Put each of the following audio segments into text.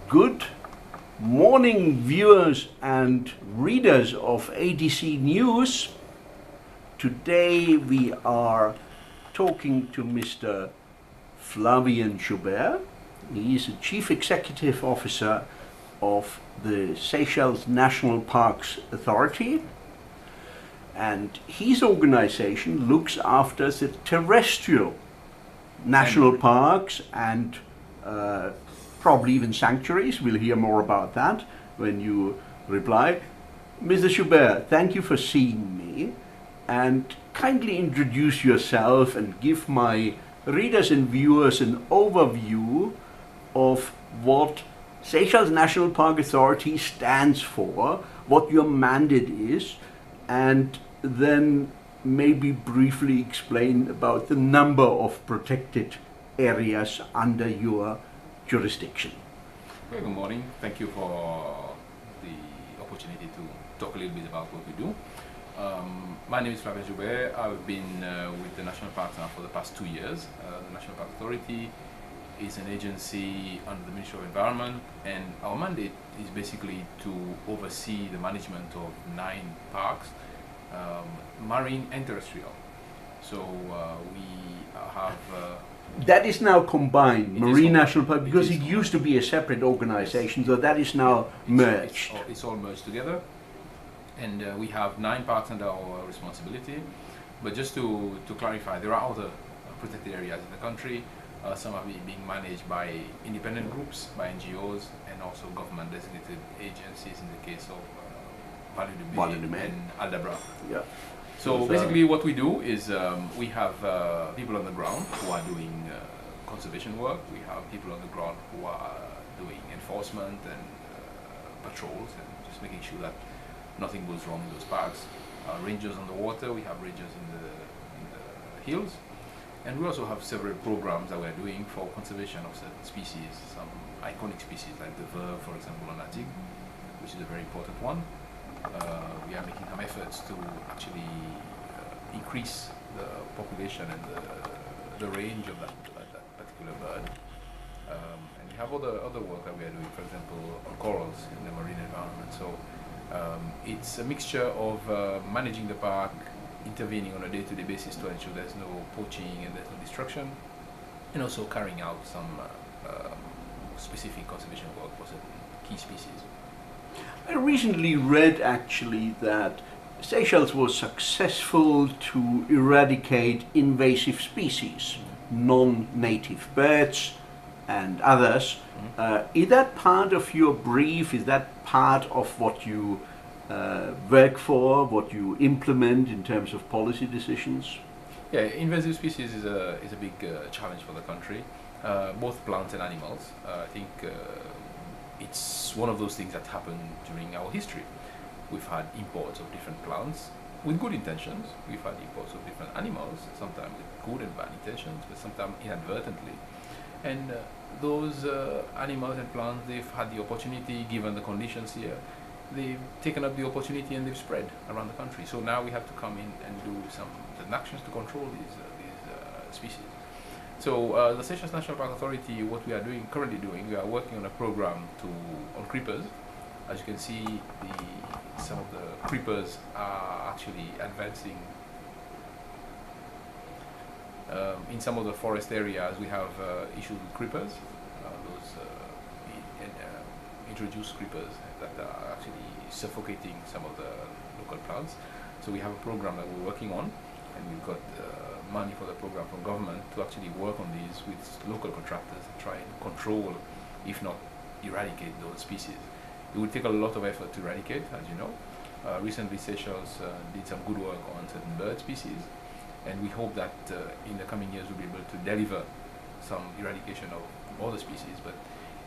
Good morning, viewers and readers of ADC News. Today we are talking to Mr. Flavien Joubert. He is the Chief Executive Officer of the Seychelles National Parks Authority, and his organization looks after the terrestrial national parks and probably even sanctuaries. We'll hear more about that when you reply. Mr. Joubert, thank you for seeing me, and kindly introduce yourself and give my readers and viewers an overview of what Seychelles National Park Authority stands for, what your mandate is, and then maybe briefly explain about the number of protected areas under your jurisdiction. Well, good morning. Thank you for the opportunity to talk a little bit about what we do. My name is Flavien Joubert. I've been with the National Parks now for the past 2 years. The National Park Authority is an agency under the Ministry of Environment, and our mandate is basically to oversee the management of 9 parks, marine and terrestrial. So we have that is now combined, Marine National Park, because it used to be a separate organization, so that is now merged. It's all merged together, and we have 9 parks under our responsibility. But just to clarify, there are other protected areas in the country. Some are being managed by independent groups, by NGOs, and also government designated agencies in the case of Mahe and Aldabra. Yeah. So basically what we do is we have people on the ground who are doing conservation work. We have people on the ground who are doing enforcement and patrols and just making sure that nothing goes wrong in those parks. Rangers on the water, we have rangers in the hills. And we also have several programs that we're doing for conservation of certain species, some iconic species like the verve, for example, on La Digue, which is a very important one. We are making some efforts to actually increase the population and the range of that particular bird. And we have other work that we are doing, for example, on corals in the marine environment. So it's a mixture of managing the park, intervening on a day-to-day basis to ensure there's no poaching and there's no destruction, and also carrying out some specific conservation work for certain key species. I recently read actually that Seychelles was successful to eradicate invasive species, non-native birds and others. Is that part of your brief? Is that part of what you work for, what you implement in terms of policy decisions? Yeah, invasive species is a big challenge for the country, both plants and animals. I think it's one of those things that happened during our history. We've had imports of different plants with good intentions. We've had imports of different animals, sometimes with good and bad intentions, but sometimes inadvertently. And those animals and plants, they've had the opportunity, given the conditions here, they've taken up the opportunity and they've spread around the country. So now we have to come in and do some actions to control these species. So the Seychelles National Park Authority, what we are currently doing, we are working on a program on creepers. As you can see, some of the creepers are actually advancing. In some of the forest areas, we have issues with creepers, introduced creepers that are actually suffocating some of the local plants. So we have a program that we're working on, and we've got money for the program from government to actually work on these with local contractors and try and control, if not eradicate, those species. It would take a lot of effort to eradicate, as you know. Recently Seychelles did some good work on certain bird species, and we hope that in the coming years we'll be able to deliver some eradication of other species, but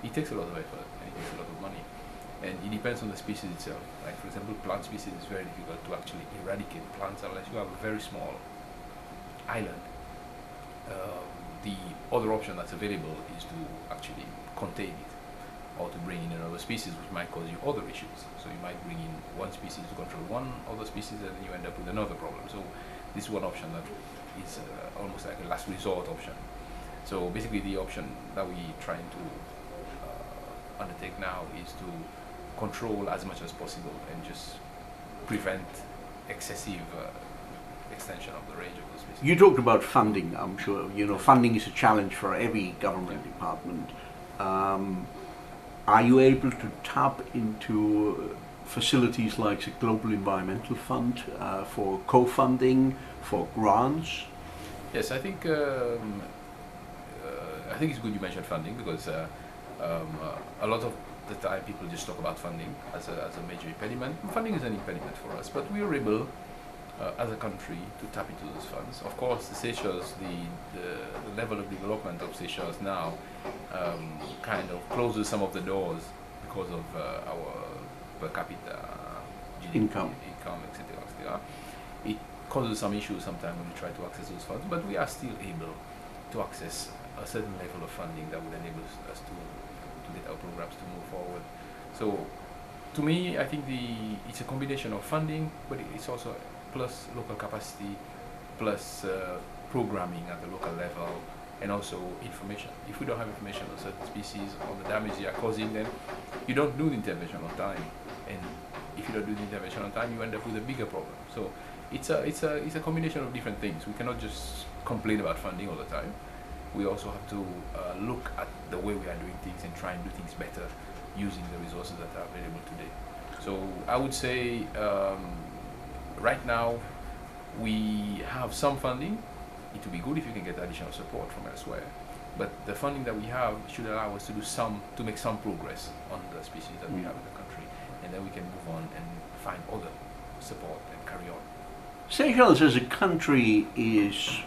it takes a lot of effort and it takes a lot of money. And it depends on the species itself. Like, for example, plant species is very difficult to actually eradicate plants unless you have a very small island. The other option that's available is to actually contain it, or to bring in another species, which might cause you other issues. So you might bring in one species to control one other species, and then you end up with another problem. So this is one option that is almost like a last resort option. So basically the option that we trying to undertake now is to control as much as possible and just prevent excessive extension of the range of those species. You talked about funding, I'm sure. You know, funding is a challenge for every government department. Are you able to tap into facilities like the Global Environmental Fund for co-funding, for grants? Yes, I think it's good you mentioned funding, because a lot of the time people just talk about funding as a major impediment. Funding is an impediment for us, but we are able as a country to tap into those funds. Of course, the Seychelles, the level of development of Seychelles now kind of closes some of the doors because of our per capita GDP, income, etc., etc. It causes some issues sometimes when we try to access those funds, but we are still able to access a certain level of funding that would enable us to get our programs to move forward. So, to me, I think it's a combination of funding, but it's also plus local capacity, plus programming at the local level, and also information. If we don't have information on certain species, on the damage they are causing, then you don't do the intervention on time. And if you don't do the intervention on time, you end up with a bigger problem. So it's a combination of different things. We cannot just complain about funding all the time. We also have to look at the way we are doing things and try and do things better using the resources that are available today. So I would say right now we have some funding. It would be good if you can get additional support from elsewhere. But the funding that we have should allow us to make some progress on the species that we have in the country, and then we can move on and find other support and carry on. Seychelles as a country is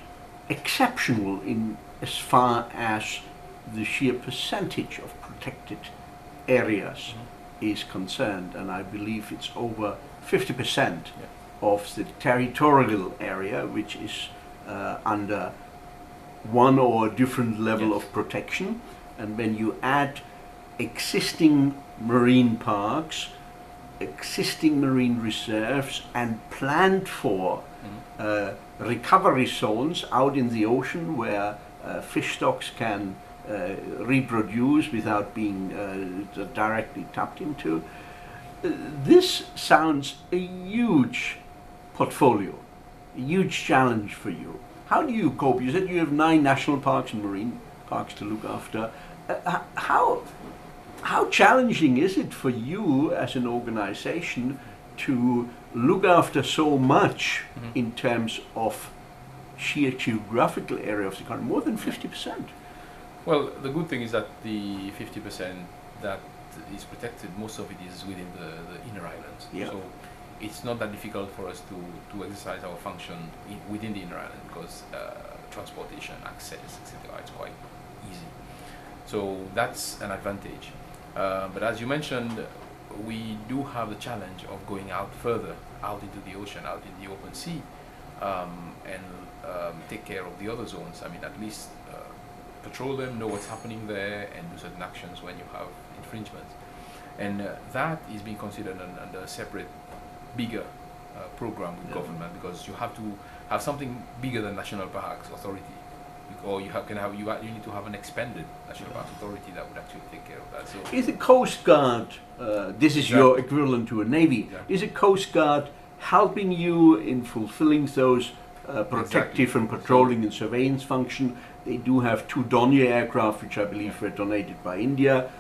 exceptional in as far as the sheer percentage of protected areas is concerned, and I believe it's over 50% of the territorial area which is under one or different level of protection. And when you add existing marine parks, existing marine reserves, and planned for recovery zones out in the ocean where fish stocks can reproduce without being directly tapped into, this sounds a huge portfolio, a huge challenge for you. How do you cope? You said you have 9 national parks and marine parks to look after. How challenging is it for you as an organization to look after so much in terms of sheer geographical area of the country, more than 50%? Well, the good thing is that the 50% that is protected, most of it is within the inner islands. Yeah. So it's not that difficult for us to exercise our function within the inner island, because transportation, access, etc. it's quite easy. So that's an advantage. But as you mentioned, we do have the challenge of going out further, out into the ocean, out in the open sea, and take care of the other zones. I mean, at least patrol them, know what's happening there, and do certain actions when you have infringements. And that is being considered under a separate, bigger program with government, because you have to have something bigger than National Parks Authority, or you need to have an expanded National Parks Authority that would actually take care of that. So is the Coast Guard, this is your equivalent to a Navy, is a Coast Guard helping you in fulfilling those protective and patrolling and surveillance function? They do have 2 Dornier aircraft, which I believe were donated by India.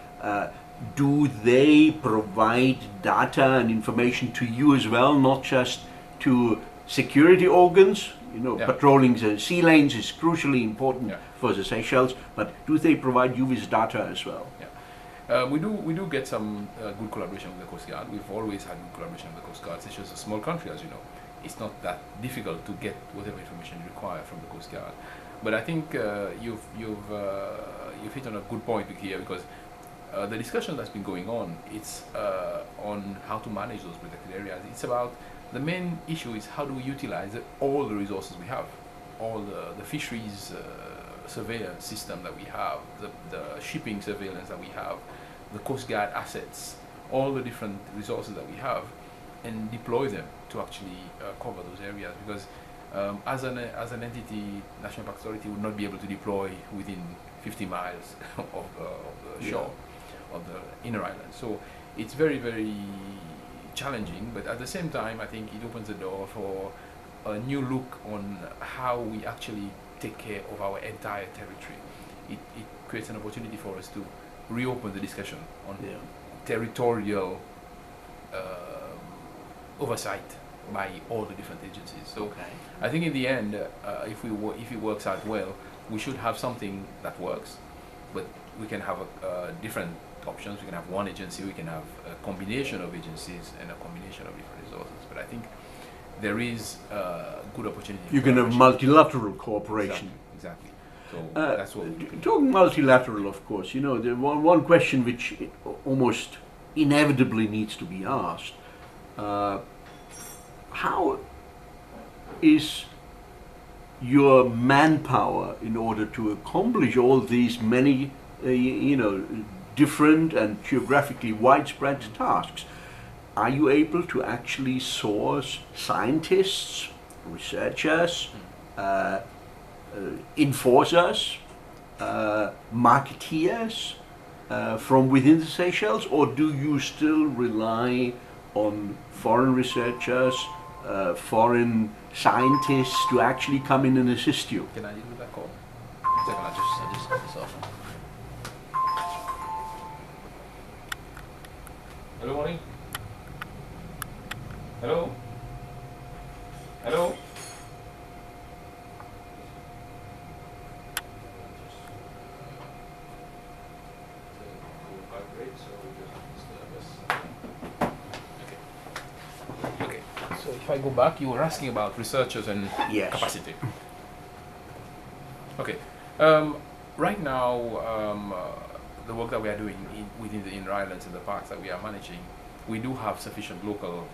Do they provide data and information to you as well, not just to security organs? You know, patrolling the sea lanes is crucially important for the Seychelles, but do they provide you with data as well? We do get some good collaboration with the Coast Guard. We've always had good collaboration with the Coast Guard. Seychelles is a small country, as you know. It's not that difficult to get whatever information you require from the Coast Guard. But I think you've hit on a good point here, because the discussion that's been going on, it's on how to manage those protected areas. It's about, the main issue is how do we utilize all the resources we have, all the fisheries surveillance system that we have, the shipping surveillance that we have, the Coast Guard assets, all the different resources that we have, and deploy them to actually cover those areas. Because as an entity, National Park Authority would not be able to deploy within 50 miles of the shore. of the inner island. So it's very, very challenging, but at the same time, I think it opens the door for a new look on how we actually take care of our entire territory. It creates an opportunity for us to reopen the discussion on territorial oversight by all the different agencies. So I think in the end, if it works out well, we should have something that works, but we can have different options. We can have one agency, we can have a combination of agencies and a combination of different resources. But I think there is a good opportunity. You can have multilateral cooperation. Exactly. So that's what we do. Talking multilateral, of course, you know, the one question which almost inevitably needs to be asked, how is your manpower in order to accomplish all these many, you know, different and geographically widespread tasks? Are you able to actually source scientists, researchers, enforcers, marketeers from within the Seychelles, or do you still rely on foreign researchers, foreign scientists to actually come in and assist you? Can I deal with that call? One second, I just cut this off. Hello, morning. Hello? Hello? Okay, so if I go back, you were asking about researchers and capacity. Okay, right now, the work that we are doing within the inner islands and the parks that we are managing, we do have sufficient local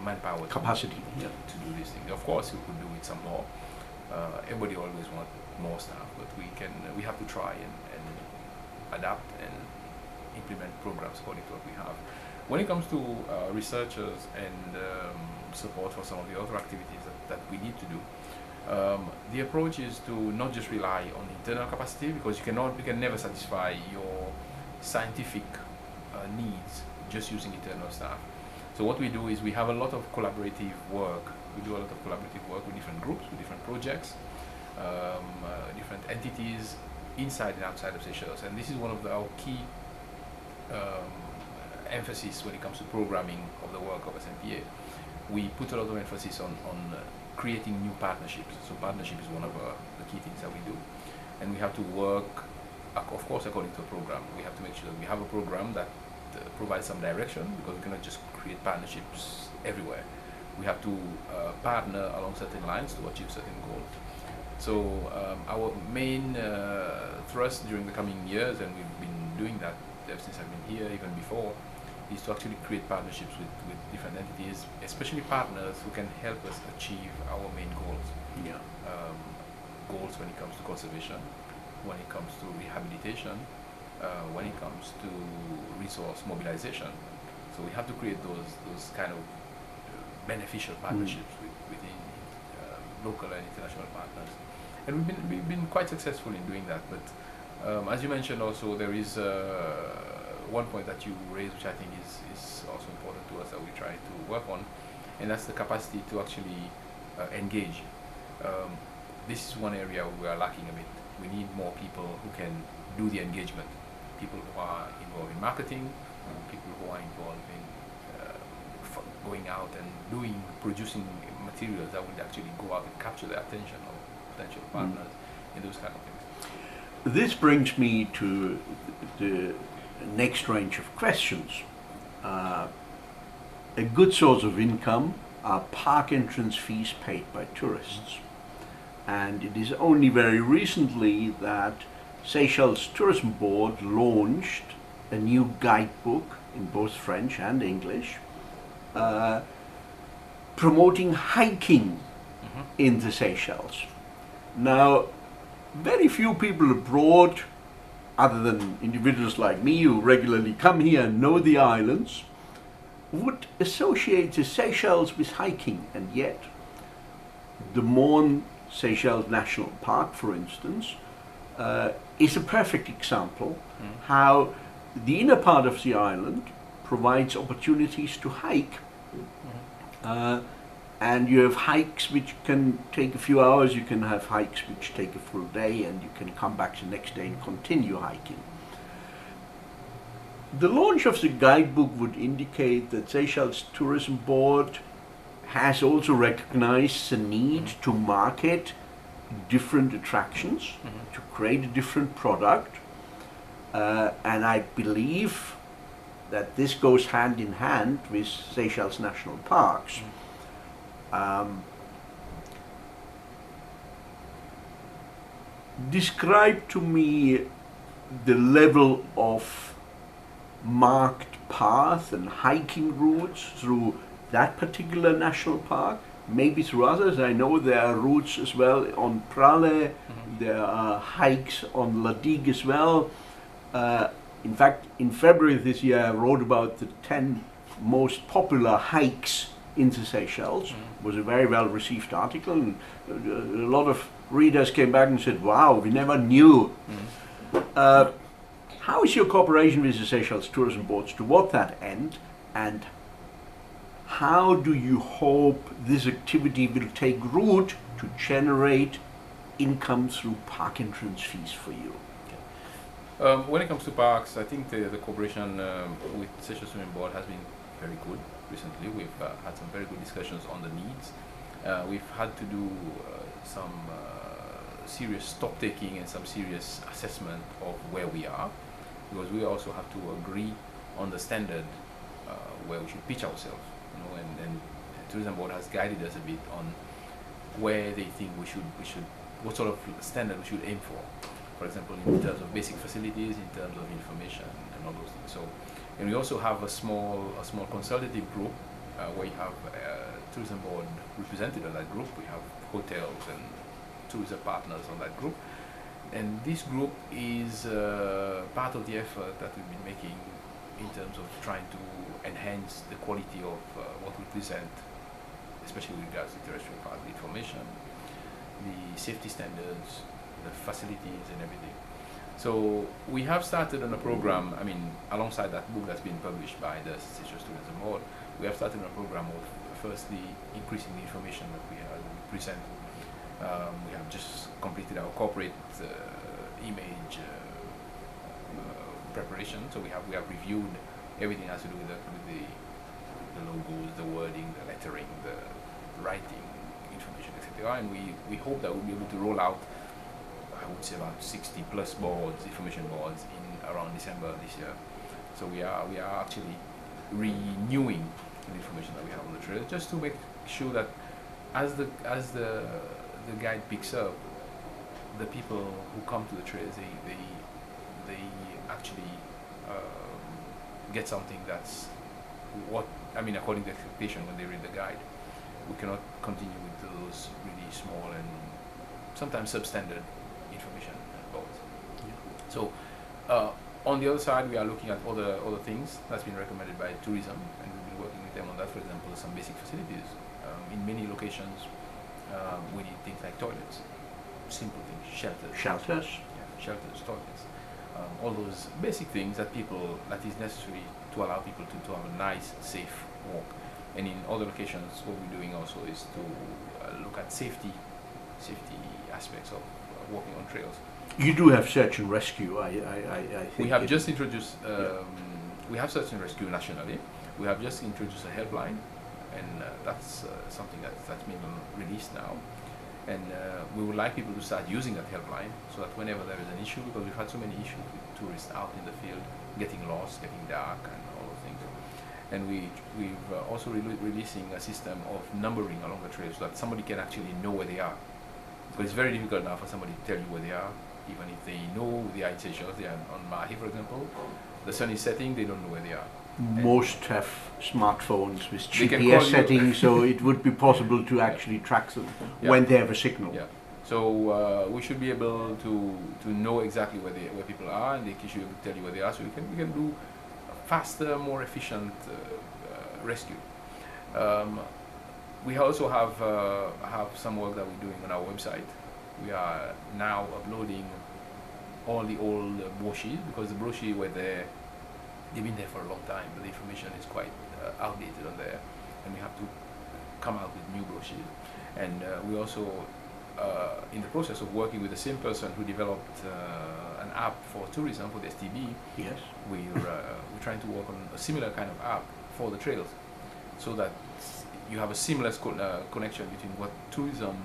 manpower capacity to do these things. Of course, we could do with some more. Everybody always wants more staff, but we have to try and adapt and implement programs according to what we have. When it comes to researchers and support for some of the other activities that we need to do, the approach is to not just rely on internal capacity, because you can never satisfy your scientific needs just using internal staff. So what we do is we have a lot of collaborative work. We do a lot of collaborative work with different groups, with different projects, different entities inside and outside of Seychelles. And this is one of our key emphasis when it comes to programming of the work of SNPA. We put a lot of emphasis on creating new partnerships. So partnership is one of the key things that we do. And we have to work, of course, according to a program. We have to make sure that we have a program that provides some direction, because we cannot just create partnerships everywhere. We have to partner along certain lines to achieve certain goals. So our main thrust during the coming years, and we've been doing that ever since I've been here, even before, is to actually create partnerships with different entities, especially partners who can help us achieve our main goals. Goals when it comes to conservation, when it comes to rehabilitation, when it comes to resource mobilization. So we have to create those kind of beneficial partnerships within local and international partners. And we've been quite successful in doing that. But as you mentioned also, there is one point that you raised, which I think is also important to us, that we try to work on, and that's the capacity to actually engage. This is one area we are lacking a bit. We need more people who can do the engagement. People who are involved in marketing, people who are involved in going out and producing materials that would actually go out and capture the attention of potential partners in those kind of things. This brings me to the next range of questions. A good source of income are park entrance fees paid by tourists. And it is only very recently that Seychelles Tourism Board launched a new guidebook in both French and English, promoting hiking in the Seychelles. Now, very few people abroad, other than individuals like me who regularly come here and know the islands, would associate the Seychelles with hiking, and yet the Mahe Seychelles National Park, for instance, is a perfect example how the inner part of the island provides opportunities to hike. And you have hikes which can take a few hours, you can have hikes which take a full day, and you can come back the next day and continue hiking. The launch of the guidebook would indicate that Seychelles Tourism Board has also recognized the need to market different attractions, to create a different product, and I believe that this goes hand in hand with Seychelles National Parks. Describe to me the level of marked path and hiking routes through that particular national park, maybe through others. I know there are routes as well on Praslin, there are hikes on La Digue as well. In fact, in February this year I wrote about the 10 most popular hikes in the Seychelles. It was a very well received article, and a lot of readers came back and said, wow, we never knew. How is your cooperation with the Seychelles Tourism Boards toward that end, and how do you hope this activity will take root to generate income through park entrance fees for you? When it comes to parks, I think the cooperation with Seychelles Tourism Board has been very good recently. We've had some very good discussions on the needs. We've had to do some serious stock taking and some serious assessment of where we are, because we also have to agree on the standard where we should pitch ourselves. You know, and Tourism Board has guided us a bit on where they think we should what sort of standard we should aim for. For example, in terms of basic facilities, in terms of information, and all those things. So, and we also have a small consultative group where you have Tourism Board represented on that group. We have hotels and tourism partners on that group, and this group is part of the effort that we've been making in terms of trying to enhance the quality of what we present, especially with regards to terrestrial part information, the safety standards, the facilities and everything. So we have started on a program, I mean, alongside that book that's been published by the Seychelles Tourism Board, we have started on a program of firstly increasing the information that we present. We have just completed our corporate image preparation, so we have reviewed everything has to do with the logos, the wording, the lettering, the writing, information, etc. And we hope that we'll be able to roll out, I would say, about 60 plus boards, information boards, in around December this year. So we are actually renewing the information that we have on the trail, just to make sure that as the guide picks up, the people who come to the trails, they actually get something that's what, I mean, according to expectation when they read the guide. We cannot continue with those really small and sometimes substandard information boards. So on the other side, we are looking at other things that's been recommended by tourism, and we've been working with them on that. For example, some basic facilities. In many locations, we need things like toilets, simple things, shelters, toilets, all those basic things that is necessary to allow people to have a nice, safe walk. And in other locations, what we're doing also is to look at safety aspects of walking on trails. You do have search and rescue, I think. We have just introduced, we have search and rescue nationally. We have just introduced a helpline, and that's something that's been released now. And we would like people to start using that helpline, so that whenever there is an issue, because we've had so many issues with tourists out in the field, getting lost, getting dark, and all those things. And we've also releasing a system of numbering along the trail, so that somebody can actually know where they are. Because it's very difficult now for somebody to tell you where they are, even if they know they are in Seychelles, they are on Mahe, for example. The sun is setting, they don't know where they are. Most have smartphones with GPS settings, so it would be possible to actually track them when they have a signal. Yeah. So we should be able to know exactly where people are, and they should tell you where they are, so we can do faster, more efficient rescue. We also have some work that we're doing on our website. We are now uploading all the old brochures, because the brochures were there they've been there for a long time, but the information is quite outdated on there, and we have to come out with new brochures. And we also in the process of working with the same person who developed an app for tourism for the STB. Yes. We're trying to work on a similar kind of app for the trails, so that you have a seamless connection between what tourism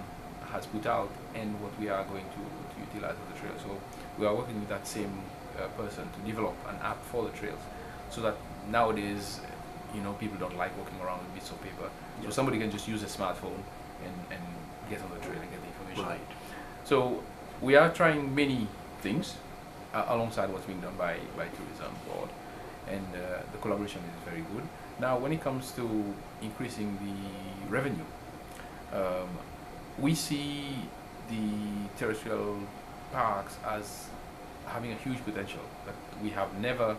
has put out and what we are going to utilize on the trail. So we are working with that same person to develop an app for the trails, so that nowadays, people don't like walking around with bits of paper. So somebody can just use a smartphone and get on the trail and get the information. Right. So we are trying many things alongside what's being done by Tourism Board, and the collaboration is very good. Now, when it comes to increasing the revenue, we see the terrestrial parks as having a huge potential, but we have never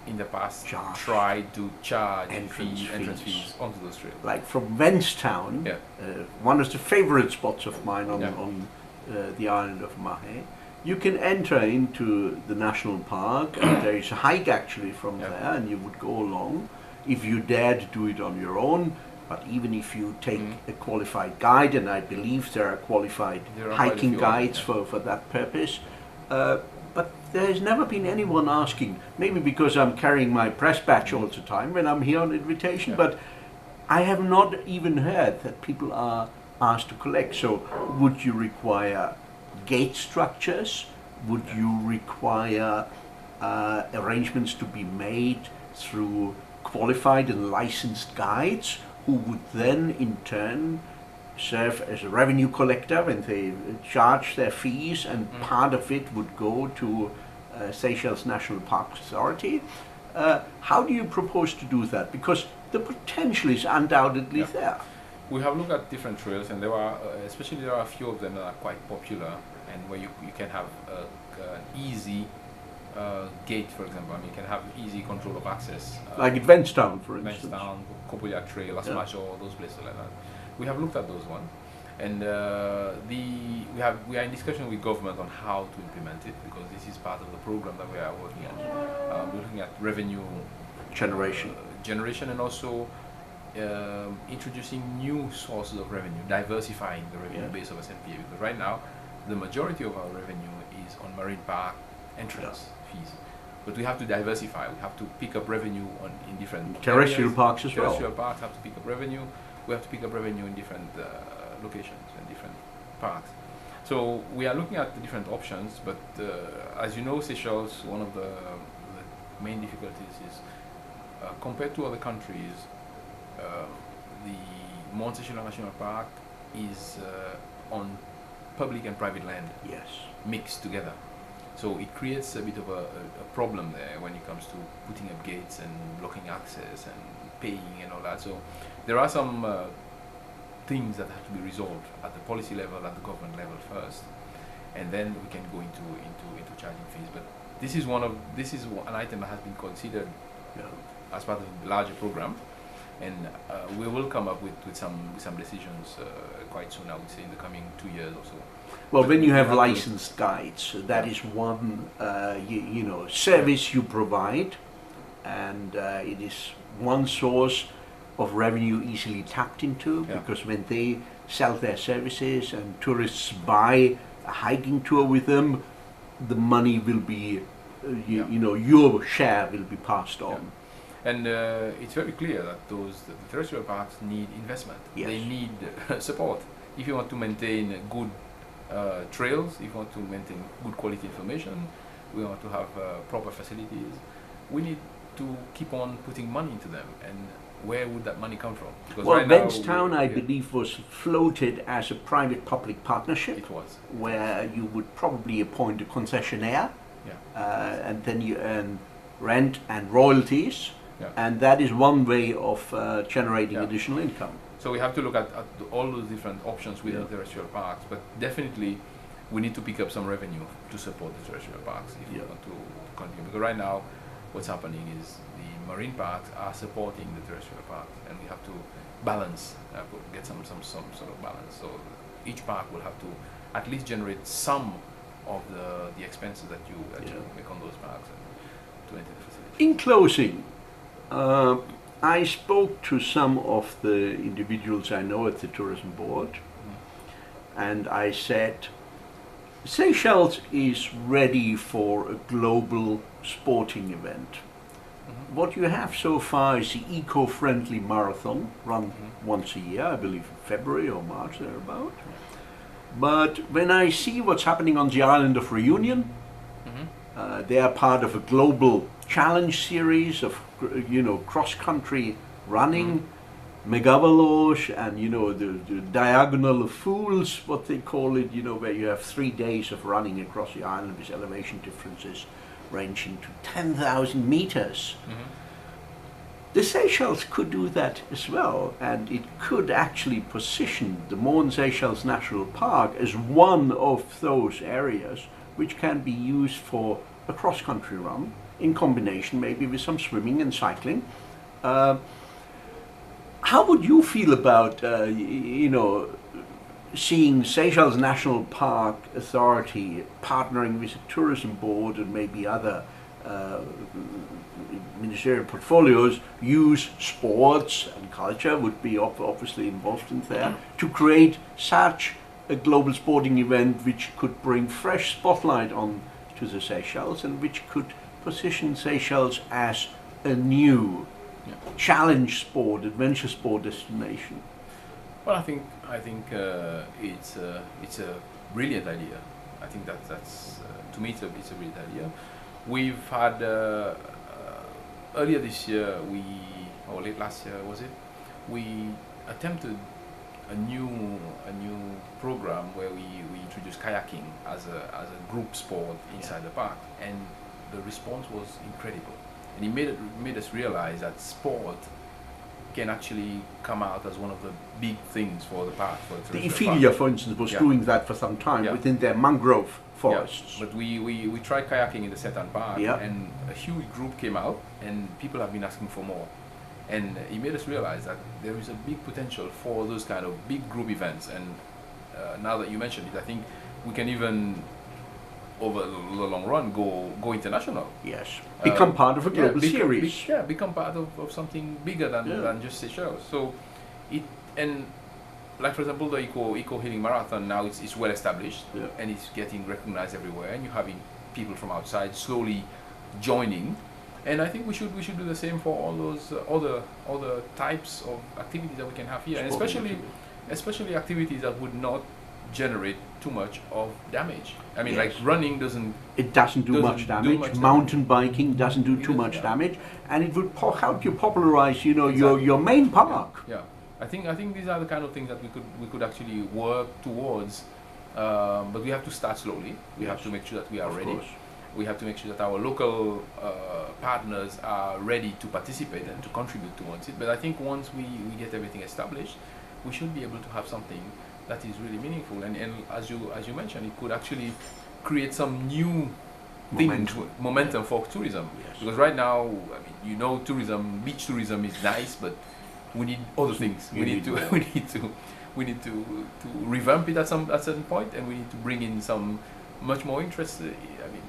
in the past tried to charge entrance fees onto those trails. Like from Wenstown, one of the favorite spots of mine on the island of Mahe, you can enter into the national park, and there is a hike actually from there, and you would go along if you dare to do it on your own. But even if you take a qualified guide, and I believe there are qualified hiking guides for that purpose, but there has never been anyone asking, maybe because I'm carrying my press badge all the time when I'm here on invitation, but I have not even heard that people are asked to collect. So would you require gate structures? Would you require arrangements to be made through qualified and licensed guides, who would then in turn serve as a revenue collector when they charge their fees, and part of it would go to Seychelles National Park Authority? How do you propose to do that? Because the potential is undoubtedly there. We have looked at different trails, and there are a few of them that are quite popular, and where you can have an easy gate, for example. I mean, you can have easy control of access. Like at Wenstown, for instance. Wenstown, Copolia Trail, Asmacho, those places like that. We have looked at those ones, and we are in discussion with government on how to implement it, because this is part of the program that we are working on. We're looking at revenue generation, and also introducing new sources of revenue, diversifying the revenue base of SNPA, because right now the majority of our revenue is on marine park entrance fees. But we have to diversify. We have to pick up revenue in different terrestrial areas. parks as well. Terrestrial parks have to pick up revenue. We have to pick up revenue in different locations and different parks. So we are looking at the different options, but as you know, Seychelles, one of the main difficulties is compared to other countries, the Mont Seychelles National Park is on public and private land mixed together. So it creates a bit of a problem there when it comes to putting up gates and blocking access and paying and all that. So there are some things that have to be resolved at the policy level, at the government level first, and then we can go into charging fees. But this is an item that has been considered as part of the larger program, and we will come up with some decisions quite soon. I would say in the coming 2 years or so. Well, when you have licensed guides, that is one service you provide, and it is one source of revenue easily tapped into, because when they sell their services and tourists buy a hiking tour with them, the money will be, your share will be passed on. And it's very clear that the terrestrial parks need investment. They need support. If you want to maintain good trails, if you want to maintain good quality information, we want to have proper facilities, we need to keep on putting money into them. And where would that money come from? Because well, Wenstown, I believe, was floated as a private-public partnership. It was. Where you would probably appoint a concessionaire, and then you earn rent and royalties, and that is one way of generating additional income. So we have to look at all those different options within the terrestrial parks, but definitely we need to pick up some revenue to support the terrestrial parks if we want to continue. Because right now, what's happening is the marine parks are supporting the terrestrial parks, and we have to balance, get some sort of balance. So each park will have to at least generate some of the expenses that you make on those parks. to enter the facility. In closing, I spoke to some of the individuals I know at the tourism board, and I said, Seychelles is ready for a global sporting event. What you have so far is the eco-friendly marathon, run once a year, I believe in February or March, thereabout. But when I see what's happening on the island of Reunion, they are part of a global challenge series of, cross-country running, Megavaloche, and the Diagonal of Fools, what they call it, where you have 3 days of running across the island with elevation differences ranging to 10,000 meters. The Seychelles could do that as well, and it could actually position the Mahe Seychelles National Park as one of those areas which can be used for a cross-country run in combination maybe with some swimming and cycling. How would you feel about, seeing Seychelles National Park Authority partnering with the tourism board and maybe other ministerial portfolios use sports and culture, would be obviously involved in there, to create such a global sporting event which could bring fresh spotlight on to the Seychelles and which could position Seychelles as a new challenge sport, adventure sport destination? Well, I think it's a brilliant idea. I think that's to me it's a brilliant idea. We've had earlier this year, or late last year was it? We attempted a new program where we introduced kayaking as a group sport inside the park, and the response was incredible. And it made us realize that sport can actually come out as one of the big things for the park. The Ophelia, for instance, was doing that for some time within their mangrove forests. But we tried kayaking in the Setan Park, and a huge group came out, and people have been asking for more. And it made us realize that there is a big potential for those kind of big group events. And now that you mentioned it, I think we can even, over the long run, go international. Yes, become part of a global series. Become part of something bigger than just Seychelles. So, like for example, the eco healing marathon now it's well established, and it's getting recognized everywhere, and you're having people from outside slowly joining. And I think we should do the same for all those other types of activities that we can have here, and especially activities that would not generate too much of damage. I mean, like running doesn't do much damage. Mountain biking doesn't do too much damage, and it would help you popularize, your main park. Yeah, I think these are the kind of things that we could actually work towards, but we have to start slowly. We have to make sure that we are ready. We have to make sure that our local partners are ready to participate and to contribute towards it. But I think once we get everything established, we should be able to have something that is really meaningful. And as you mentioned, it could actually create some new momentum for tourism. Yes. Because right now, I mean, tourism, beach tourism is nice, but we need other things. We need to revamp it at certain point, and we need to bring in some much more interest.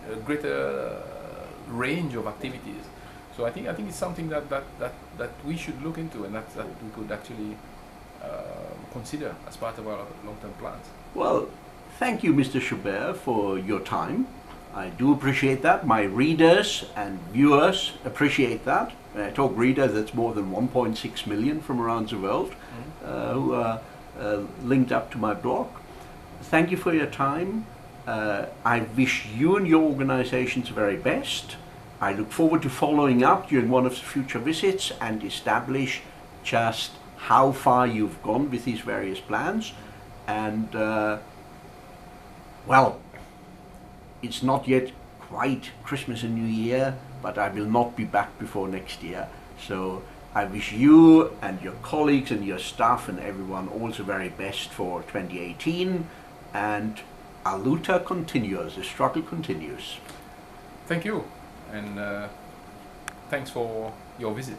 A greater range of activities. So I think it's something that we should look into, and that we could actually consider as part of our long-term plans. Well, thank you, Mr. Joubert, for your time. I do appreciate that. My readers and viewers appreciate that. When I talk readers, that's more than 1.6 million from around the world who are linked up to my blog. Thank you for your time. I wish you and your organizations the very best. I look forward to following up during one of the future visits and establish just how far you've gone with these various plans. And well, it's not yet quite Christmas and New Year, but I will not be back before next year. So I wish you and your colleagues and your staff and everyone all the very best for 2018, and Aluta continues, the struggle continues. Thank you, and thanks for your visit.